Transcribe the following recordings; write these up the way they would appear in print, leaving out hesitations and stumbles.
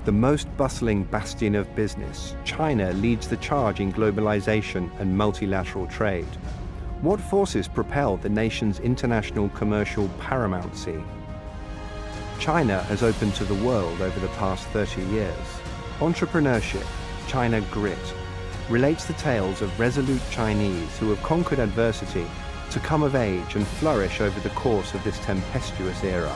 The most bustling bastion of business, China leads the charge in globalization and multilateral trade. What forces propel the nation's international commercial paramountcy? China has opened to the world over the past 30 years. Entrepreneurship, China Grit, relates the tales of resolute Chinese who have conquered adversity to come of age and flourish over the course of this tempestuous era.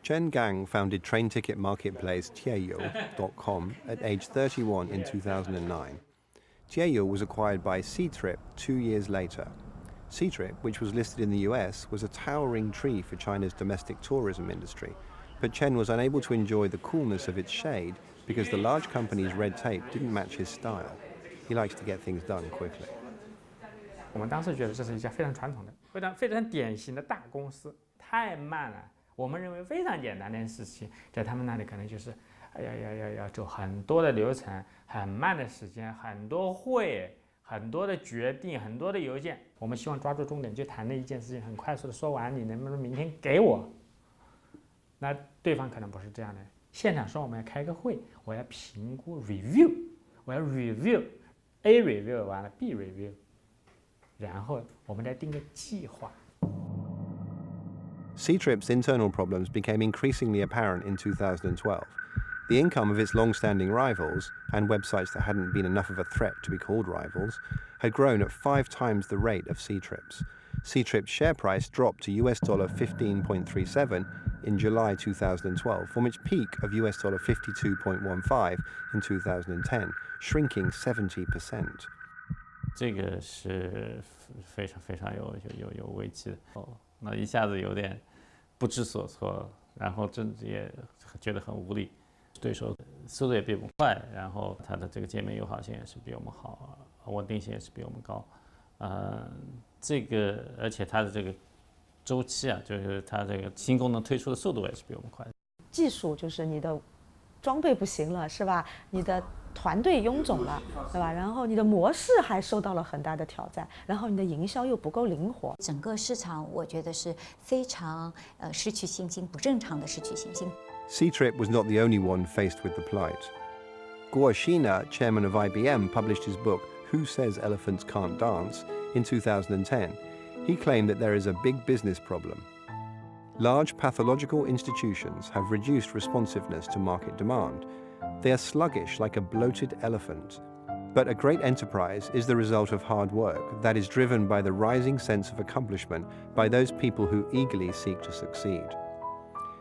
Chen Gang founded train ticket marketplace Tieyou.com at age 31 in 2009. Tieyou was acquired by Ctrip 2 years later. Ctrip, which was listed in the US, was a towering tree for China's domestic tourism industry, but Chen was unable to enjoy the coolness of its shade because the large company's red tape didn't match his style. He likes to get things done quickly. 我们当时觉得这是一家非常传统的、非常典型的大公司，太慢了。我们认为非常简单的事情，在他们那里可能就是要走很多的流程，很慢的时间，很多会，很多的决定，很多的邮件。我们希望抓住重点，就谈的一件事情，很快速的说完，你能不能明天给我？那对方可能不是这样的，现场说我们要开个会，我要评估 review， 我要 review，A review 完了 B review， 然后我们再定个计划。Ctrip's internal problems became increasingly apparent in 2012. The income of its long-standing rivals, and websites that hadn't been enough of a threat to be called rivals, had grown at 5 times the rate of Ctrip's. Ctrip's share price dropped to US dollar 15.37 in July 2012, from its peak of US dollar 52.15 in 2010, shrinking 70%. 这个是非常有危机的那一下子有点不知所措，然后政治也觉得很无力，对手速度也比我们快，然后它的这个界面友好性也是比我们好，稳定性也是比我们高，这个而且它的这个周期啊，就是它这个新功能推出的速度也是比我们快。技术就是你的装备不行了，是吧？你的团队臃肿了，对吧？然后你的模式还受到了很大的挑战，然后你的营销又不够灵活，整个市场我觉得是非常失去信心，不正常的失去信心。Ctrip was not the only one faced with the plight. Guo Xina, chairman of IBM, published his book Who Says Elephants Can't Dance in 2010. He claimed that there is a big business problem. Large pathological institutions have reduced responsiveness to market demand. They are sluggish like a bloated elephant. But a great enterprise is the result of hard work that is driven by the rising sense of accomplishment by those people who eagerly seek to succeed.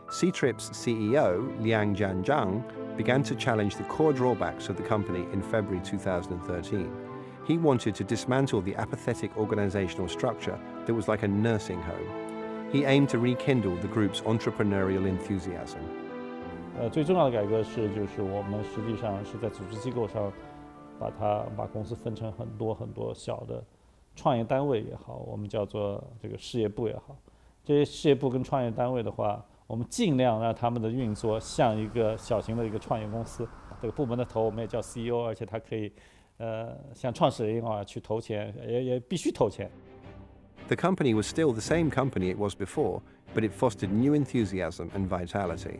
Ctrip's CEO, Liang Jianzhang, began to challenge the core drawbacks of the company in February 2013. He wanted to dismantle the apathetic organizational structure that was like a nursing home. He aimed to rekindle the group's entrepreneurial enthusiasm. 最重要的改革就是我们实际上是在组织机构上把公司分成很多小的创业单位也好，我们叫做这个事业部也好。这些事业部跟创业单位的话，我们尽量让他们的运作像一个小型的一个创业公司。这个部门的头我们也叫 CEO， 而且他可以像创始人一样去投钱，也必须投钱。The company was still the same company it was before, but it fostered new enthusiasm and vitality.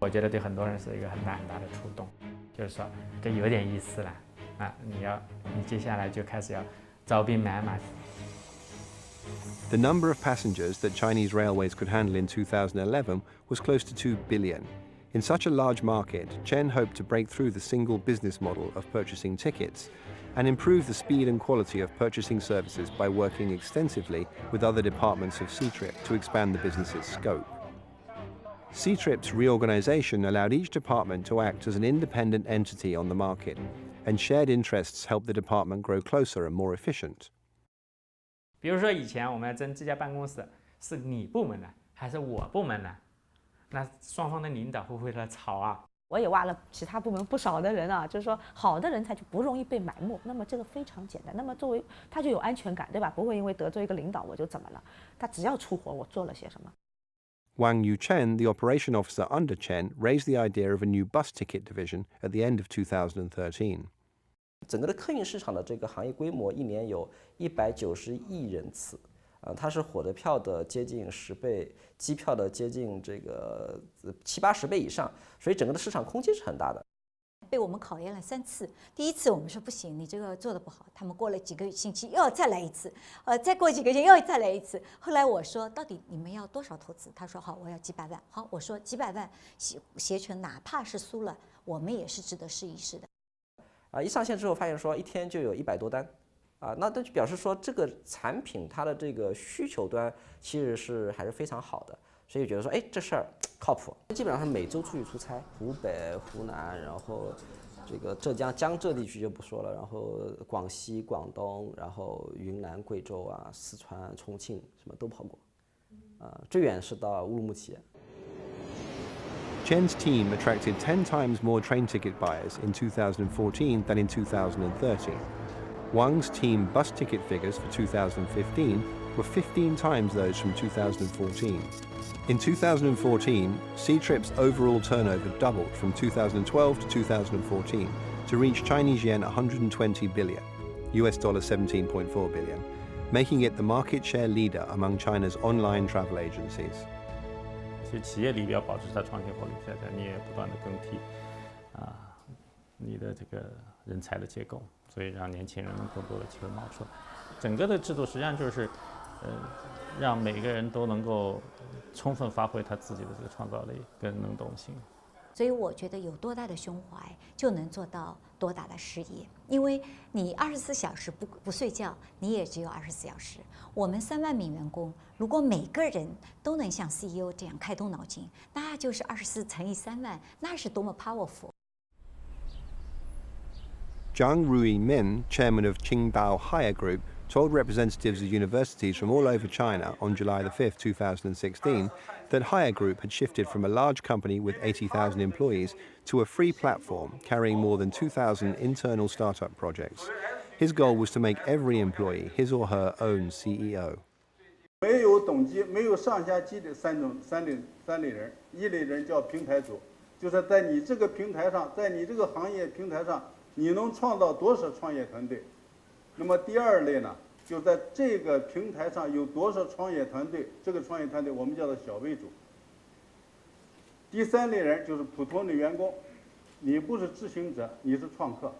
我觉得对很多人是一个很大的触动，就是说这有点意思了啊！你接下来就开始要招兵买马。The number of passengers that Chinese railways could handle in 2011 was close to 2 billion. In such a large market, Chen hoped to break through the single business model of purchasing tickets and improve the speed and quality of purchasing services by working extensively with other departments of Ctrip to expand the business's scope. Ctrip's reorganization allowed each department to act as an independent entity on the market, and shared interests helped the department grow closer and more efficient. 比如说以前我们要争这家办公室是你部门的还是我部门的，那双方的领导会不会来吵啊？我也挖了其他部门不少的人啊，就是说好的人才就不容易被埋没。那么这个非常简单，那么作为他就有安全感，对吧？不会因为得罪一个领导我就怎么了，他只要出活我做了些什么。Wang Yuchen, the operation officer under Chen, raised the idea of a new bus ticket division at the end of 2013. 整个的客运市场的这个行业规模一年有190亿人次，它是火车票的接近10倍，机票的接近这个70-80倍以上，所以整个的市场空间是很大的。被我们考验了3次，第一次我们说不行，你这个做的不好，他们过了几个星期又要再来一次，再过几个月又要再来一次。后来我说到底你们要多少投资？他说好，我要几百万。好，我说几百万携程哪怕是输了，我们也是值得试一试的。一上线之后发现说一天就有100多单，那就表示说这个产品它的这个需求端其实还是非常好的，所以觉得说这事儿靠谱。基本上是每周出去出差，湖北、湖南，然后这个浙江、江浙地区就不说了，然后广西、广东，然后云南、贵州啊、四川、重庆什么都跑过，最远是到乌鲁木齐。Chen's team attracted 10 times more train ticket buyers in 2014 than in 2013. Wang's team bus ticket figures for 2015 were 15 times those from 2014. In 2014, Ctrip's overall turnover doubled from 2012 to 2014 to reach Chinese yuan 120 billion, US dollar 17.4 billion, making it the market share leader among China's online travel agencies. 其实企业里要保持它创新活力，现在你也不断的更替你的这个人才的结构，所以让年轻人更多的机会冒出来。整个的制度实际上就是让每个人都能够充分发挥他自己的这个创造力跟能动性。所以我觉得有多大的胸怀，就能做到多大的事业。因为你24小时不睡觉，你也只有24小时。我们3万名员工，如果每个人都能像 CEO 这样开动脑筋，那就是24乘以3万，那是多么 powerful。Zhang Ruimin, chairman of Qingdao Haier Group, told representatives of universities from all over China on July 5, 2016, that Haier Group had shifted from a large company with 80,000 employees to a free platform carrying more than 2,000 internal startup projects. His goal was to make every employee his or her own CEO. 没有等级、没有上下级的三类人，一类人叫平台组，就是在你这个平台上，在你这个行业平台上，你能创造多少创业团队？那么第二类呢，就在这个平台上有多少创业团队，这个创业团队我们叫做小微组。第三类人就是普通的员工，你不是执行者，你是创客，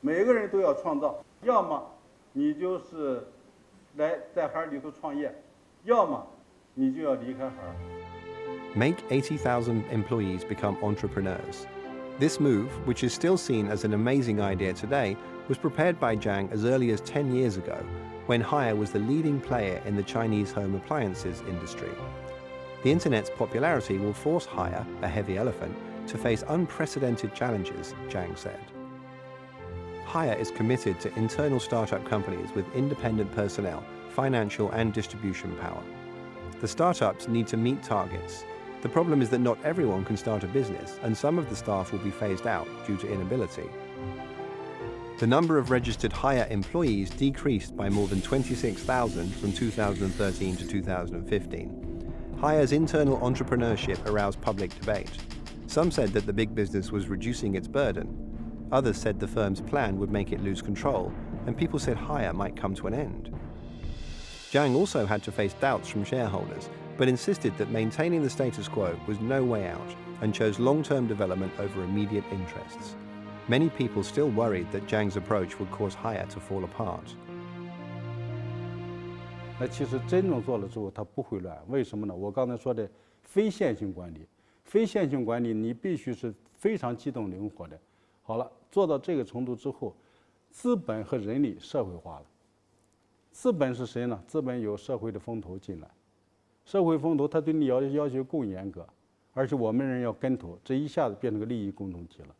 每个人都要创造，要么你就是来在海里头创业，要么你就要离开海。Make 80,000 employees become entrepreneurs. This move, which is still seen as an amazing idea today, was prepared by Zhang as early as 10 years ago, when Haier was the leading player in the Chinese home appliances industry. The internet's popularity will force Haier, a heavy elephant, to face unprecedented challenges, Zhang said. Haier is committed to internal startup companies with independent personnel, financial and distribution power. The startups need to meet targets. The problem is that not everyone can start a business, and some of the staff will be phased out due to inability. The number of registered Haier employees decreased by more than 26,000 from 2013 to 2015. Haier's internal entrepreneurship aroused public debate. Some said that the big business was reducing its burden. Others said the firm's plan would make it lose control, and people said Haier might come to an end. Zhang also had to face doubts from shareholders, but insisted that maintaining the status quo was no way out, and chose long-term development over immediate interests. Many people still worried that Zhang's approach would cause Haier to fall apart. 那其实真正做了之后，它不会乱。为什么呢？我刚才说的非线性管理，非线性管理你必须是非常机动灵活的。好了，做到这个程度之后，资本和人力社会化了。资本是谁呢？资本有社会的风投进来，社会风投它对你要求更严格，而且我们人要跟投，这一下子变成个利益共同体了。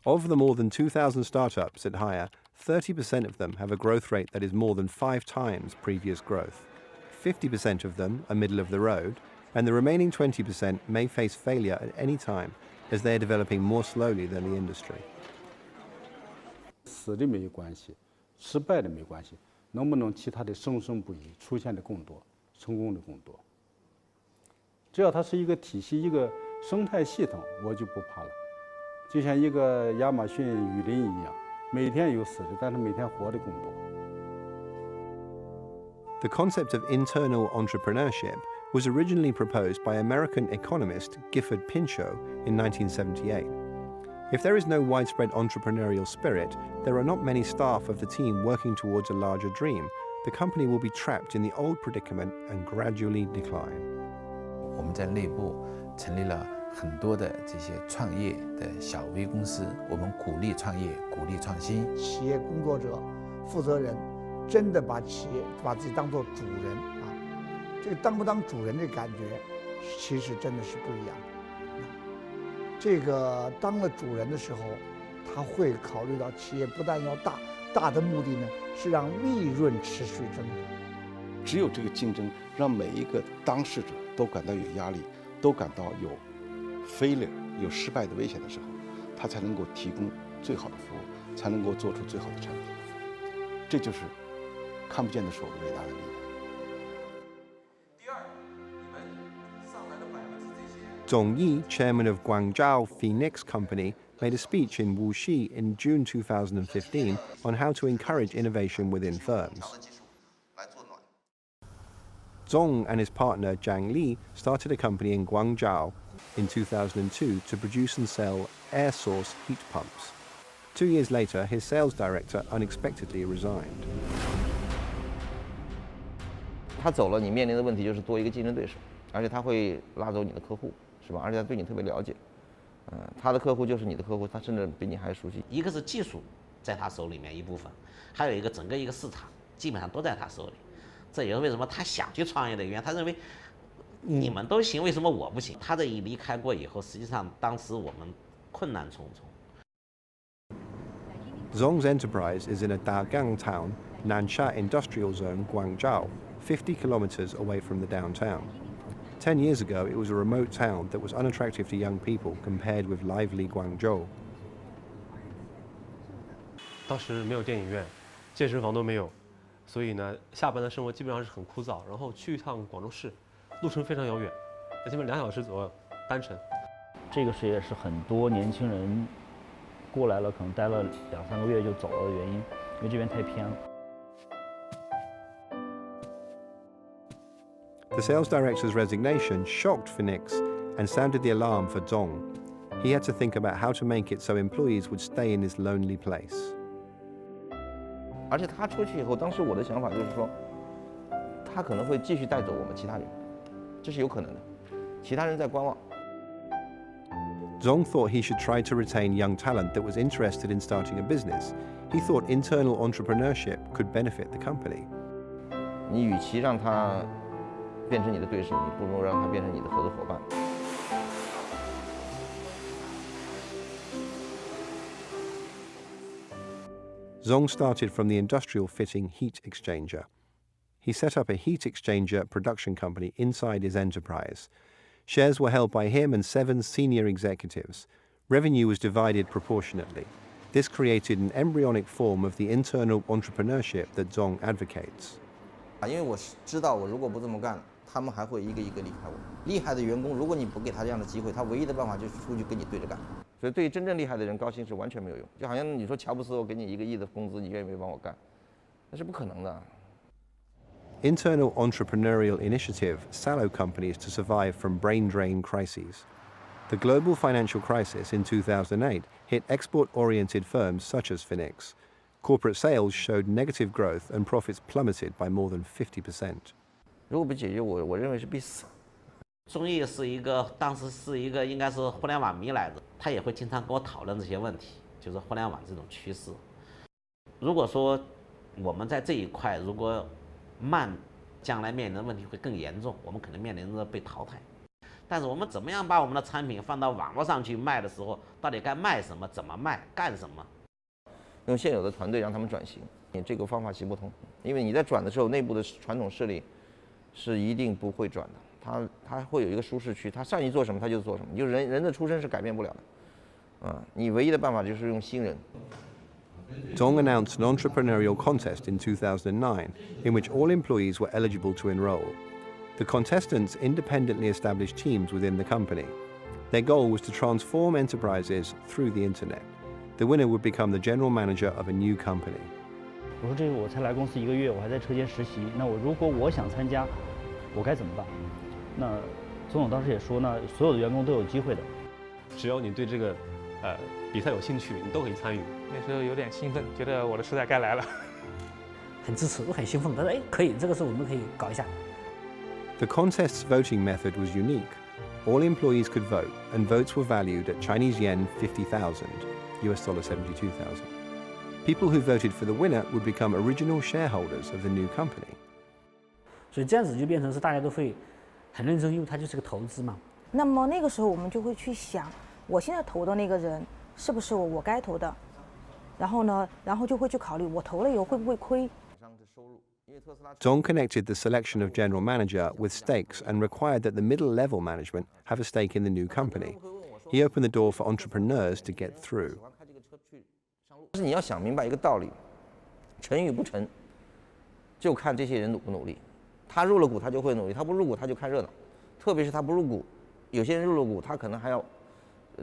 Of the more than 2,000 startups at Haier, 30% of them have a growth rate that is more than 5 times previous growth. 50% of them are middle of the road, and the remaining 20% may face failure at any time as they are developing more slowly than the industry. 死的没有关系，失败的没关系，能不能其他的生生不息，出现的更多，成功的更多。只要它是一个体系、一个生态系统，我就不怕了。就像一个亚马逊雨林一样，每天有死的，但是每天活的更多。The concept of internal entrepreneurship was originally proposed by American economist Gifford Pinchot in 1978. If there is no widespread entrepreneurial spirit, there are not many staff of the team working towards a larger dream. The company will be trapped in the old predicament and gradually decline. 我们在内部成立了很多的这些创业的小微公司，我们鼓励创业，鼓励创新。企业工作者、负责人真的把企业把自己当做主人啊，这个当不当主人的感觉，其实真的是不一样的。这个当了主人的时候，他会考虑到企业不但要大，大的目的呢是让利润持续增长。只有这个竞争，让每一个当事者都感到有压力，都感到有 failure 有失败的危险的时候，他才能够提供最好的服务，才能够做出最好的产品。这就是看不见的手的伟大的力量。第二，你们上来的这些。Zhong Yi, chairman of Guangzhou Phoenix Company, made a speech in Wuxi in June 2015 on how to encourage innovation within firms. Zhong and his partner Zhang Li started a company in Guangzhou in 2002 to produce and sell air source heat pumps. 2 years later, his sales director unexpectedly resigned. 他走了，你面临的问题就是多一个竞争对手，而且他会拉走你的客户，是吧？而且他对你特别了解，他的客户就是你的客户，他甚至比你还熟悉。一个是技术在他手里面一部分，还有一个整个一个市场基本上都在他手里。这也是为什么他想去创业的原因。他认为你们都行，为什么我不行？他这一离开过以后，实际上当时我们困难重重。Zhong's enterprise is in a Dagang town, Nansha Industrial Zone, Guangzhou, 50 kilometers away from the downtown. 10 years ago, it was a remote town that was unattractive to young people compared with lively Guangzhou. 当时没有电影院，健身房都没有，所以呢，下班的生活基本上是很枯燥。然后去一趟广州市，路程非常遥远，那基本2小时左右单程。这个也是很多年轻人过来了，可能待了2、3个月就走了的原因，因为这边太偏了。The sales director's resignation shocked Phoenix and sounded the alarm for Zhong. He had to think about how to make it so employees would stay in this lonely place. 而且他出去以后，当时我的想法就是说，他可能会继续带走我们其他人，这是有可能的。其他人在观望。Zhong thought he should try to retain young talent that was interested in starting a business. He thought internal entrepreneurship could benefit the company. 你与其让他变成你的对手，你不如让他变成你的合作伙伴。Zhong started from the industrial fitting heat exchanger. He set up a heat exchanger production company inside his enterprise. Shares were held by him and 7 senior executives. Revenue was divided proportionately. This created an embryonic form of the internal entrepreneurship that Zhong advocates. 因为我知道，我如果不这么干，他们还会一个一个离开我。厉害的员工，如果你不给他这样的机会，他唯一的办法就是出去跟你对着干。所以，对于真正厉害的人，高薪是完全没有用。就好像你说乔布斯，我给你1个亿的工资，你愿不愿意帮我干？那是不可能的。Internal entrepreneurial initiative sallow companies to survive from brain drain crises. The global financial crisis in 2008 hit export-oriented firms such as Phoenix. Corporate sales showed negative growth and profits plummeted by more than 50%. 如果不解决，我认为是必死。综艺当时是一个应该是互联网迷来着，他也会经常跟我讨论这些问题，就是互联网这种趋势。如果说我们在这一块如果慢，将来面临的问题会更严重，我们可能面临着被淘汰。但是我们怎么样把我们的产品放到网络上去卖的时候，到底该卖什么，怎么卖，干什么？用现有的团队让他们转型，这个方法行不通，因为你在转的时候，内部的传统势力是一定不会转的，他会有一个舒适区，他上你做什么他就做什么，就人的出身是改变不了的，你唯一的办法就是用新人。Zhong announced an entrepreneurial contest in 2009 in which all employees were eligible to enroll. The contestants independently established teams within the company. Their goal was to transform enterprises through the internet. The winner would become the general manager of a new company. 我说这个我才来公司1个月，我还在车间实习，那如果我想参加，我该怎么办？那总统当时也说呢，所有的员工都有机会的，只要你对这个比赛有兴趣，你都可以参与。那时候有点兴奋，觉得我的时代该来了，很支持，我很兴奋。他说：“哎，可以，这个事我们可以搞一下。” The contest's voting method was unique. All employees could vote, and votes were valued at Chinese yen 50,000, US dollar 72,000. People who voted for the winner would become original shareholders of the new company. 所以这样子就变成是大家都会很认真，因为它就是个投资嘛。那么那个时候我们就会去想，我现在投的那个人是不是我该投的？然后就会去考虑我投了以后会不会亏。Dong connected the selection of general manager with stakes and required that the middle-level management have a stake in the new company. He opened the door for entrepreneurs to get through. 但是你要想明白一个道理，成与不成，就看这些人努不努力。他入了股，他就会努力；他不入股，他就看热闹。特别是他不入股，有些人入了股，他可能还要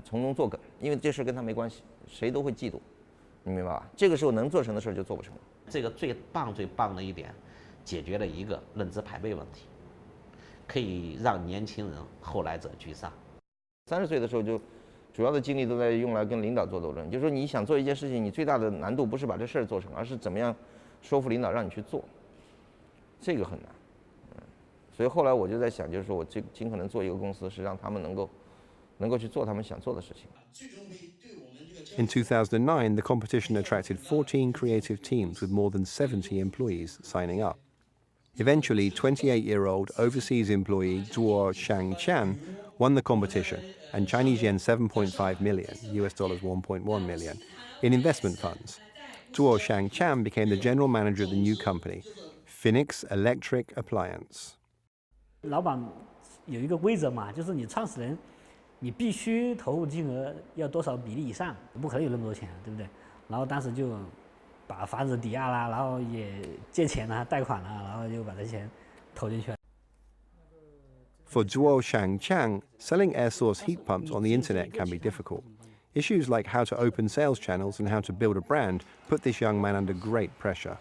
从中作梗，因为这事跟他没关系，谁都会嫉妒，你明白吧？这个时候能做成的事就做不成。这个最棒的一点，解决了一个认知排辈问题，可以让年轻人后来者居上。30岁的时候就主要的精力都在用来跟领导做斗争，就是说你想做一件事情，你最大的难度不是把这事儿做成，而是怎么样说服领导让你去做，这个很难。所以后来我就在想，就是说我尽可能做一个公司，是让他们能够去做他们想做的事情。In 2009, the competition attracted 14 creative teams with more than 70 employees signing up. Eventually, 28-year-old overseas employee Zhuo Shangqian won the competition and Chinese yen 7.5 million, US dollars 1.1 million, in investment funds. Zhuo Shangqian became the general manager of the new company, Phoenix Electric Appliance. 老板有一个规则嘛，就是你创始人，你必须投入金额要多少比例以上，不可能有那么多钱，对不对？然后当时就把房子抵押啦，然后也借钱啦、贷款啦，然后就把这钱投进去了。For Zhuo Shangqian, selling air source heat pumps on the internet can be difficult. Issues like how to open sales channels and how to build a brand put this young man under great pressure.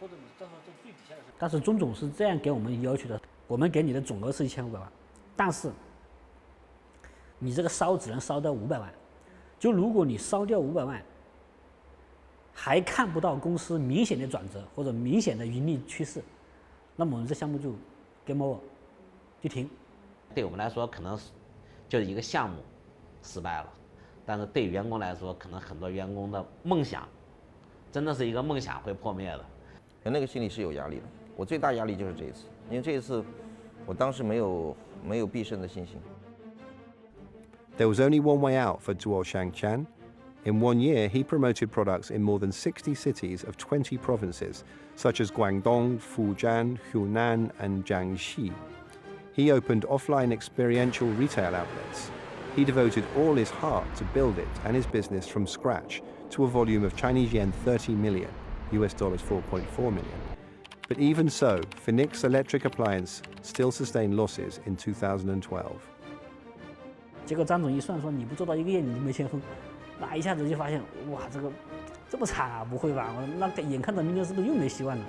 当时钟总是这样给我们要求的，我们给你的总额是1500万，但是你这个烧只能烧到500万，就如果你烧掉500万，还看不到公司明显的转折或者明显的盈利趋势，那么我们这项目就 game over， 就停。对我们来说，可能就是一个项目失败了，但是对员工来说，可能很多员工的梦想，真的是一个梦想会破灭的。那个心里是有压力的。我最大压力就是这一次，因为这一次我当时没有必胜的信心。There was only one way out for Zhuo Shangqian. In 1 year, he promoted products in more than 60 cities of 20 provinces, such as Guangdong, Fujian, Hunan, and Jiangxi. He opened offline experiential retail outlets. He devoted all his heart to build it and his business from scratch to a volume of Chinese yen 30 million, US dollars 4.4 million. But even so, Phoenix Electric Appliance still sustained losses in 2012. 结果张总一算说，你不做到1个月你就没钱分，那一下子就发现，哇，这个这么惨啊？不会吧？我那眼看着明年是不是又没希望了？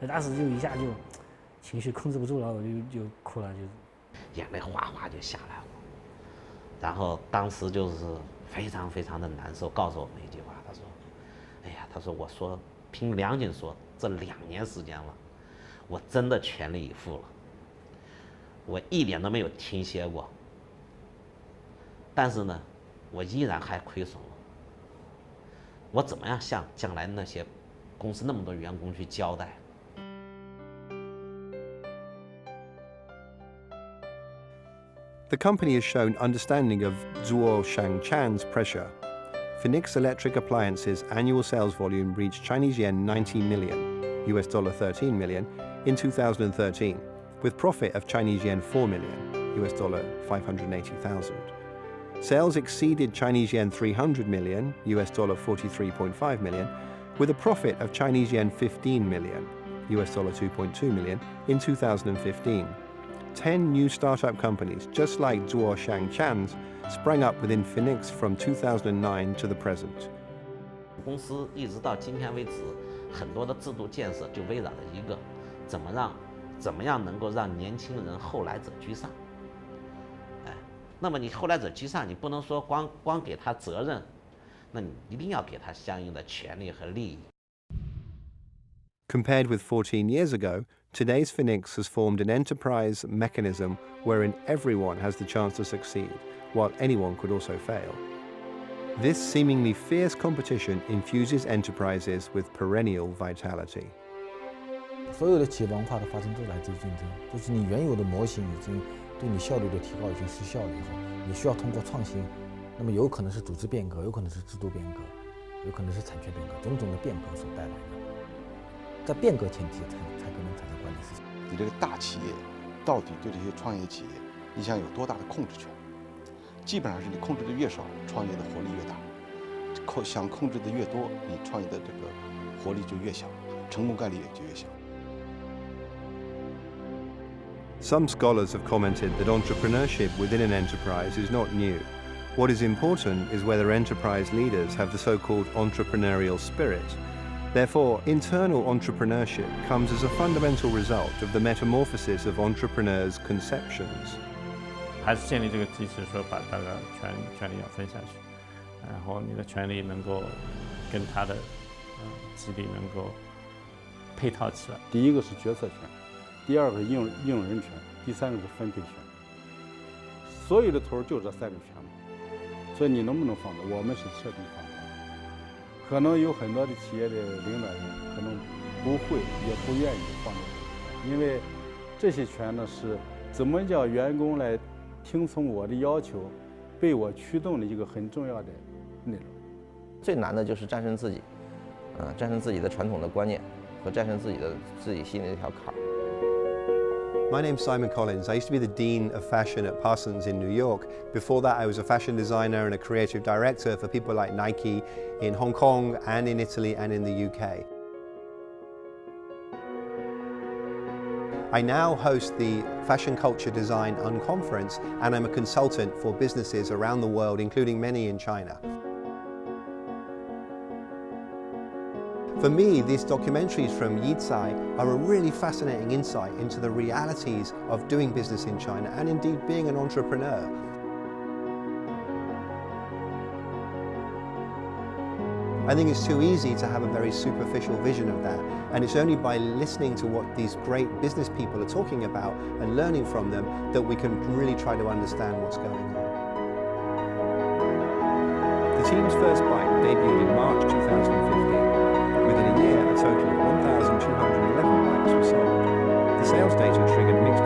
当时就一下就情绪控制不住了，我就哭了，就眼泪哗哗就下来了。然后当时就是非常非常的难受，告诉我们一句话，他说：“哎呀，他说我说凭良心说，这2年时间了，我真的全力以赴了，我一点都没有停歇过。但是呢，我依然还亏损了。我怎么样向将来那些公司那么多员工去交代？” The company has shown understanding of Zhuo Shangqian's pressure. Phoenix Electric Appliances' annual sales volume reached Chinese yen 90 million, US dollar 13 million, in 2013, with profit of Chinese yen 4 million, US dollar 580,000. Sales exceeded Chinese yen 300 million, US dollar 43.5 million, with a profit of Chinese yen 15 million, US dollar 2.2 million, in 2015. 10 new startup companies, just like Zhuo Shangchan's, sprang up within Phoenix from 2009 to the present. 公司一直到今天为止，很多的制度建设就围绕着一个，怎么样能够让年轻人后来者居上。那么你后来者居上，你不能说光给他责任，那你一定要给他相应的权利和利益。Compared with 14 years ago, today's Phoenix has formed an enterprise mechanism wherein everyone has the chance to succeed, while anyone could also fail. This seemingly fierce competition infuses enterprises with perennial vitality. 所有的企业文化的发生都来自于竞争，就是你原有的模型已经对你效率的提高已经失效了以后，你需要通过创新，那么有可能是组织变革，有可能是制度变革，有可能是产权变革，种种的变革所带来的。在变革前提才可能产生关联事情。你这个大企业到底对这些创业企业，你想有多大的控制权？基本上是你控制的越少，创业的活力越大；想控制的越多，你创业的这个活力就越小，成功概率也就越小。Some scholars have commented that entrepreneurship within an enterprise is not new. What is important is whether enterprise leaders have the so-called entrepreneurial spirit. Therefore, internal entrepreneurship comes as a fundamental result of the metamorphosis of entrepreneurs' conceptions. 还是建立这个机制，说把大家权利要分下去，然后你的权利能够跟他的激励能够配套起来。第一个是决策权，第二个是应用人权，第三个是分配权。所有的头就这三个权嘛，所以你能不能放着？我们是彻底放着。可能有很多的企业的领导人可能不会也不愿意放着，因为这些权呢是怎么叫员工来听从我的要求，被我驱动的一个很重要的内容。最难的就是战胜自己，战胜自己的传统的观念和战胜自己心里的一条坎儿。My name's Simon Collins. I used to be the Dean of Fashion at Parsons in New York. Before that, I was a fashion designer and a creative director for people like Nike in Hong Kong and in Italy and in the UK. I now host the Fashion Culture Design Unconference, and I'm a consultant for businesses around the world, including many in China. For me, these documentaries from Yizai are a really fascinating insight into the realities of doing business in China and indeed being an entrepreneur. I think it's too easy to have a very superficial vision of that, and it's only by listening to what these great business people are talking about and learning from them that we can really try to understand what's going on. The team's first bike debuted in March 2015. Within a year, a total of 1,211 bikes were sold. The sales data triggered mixed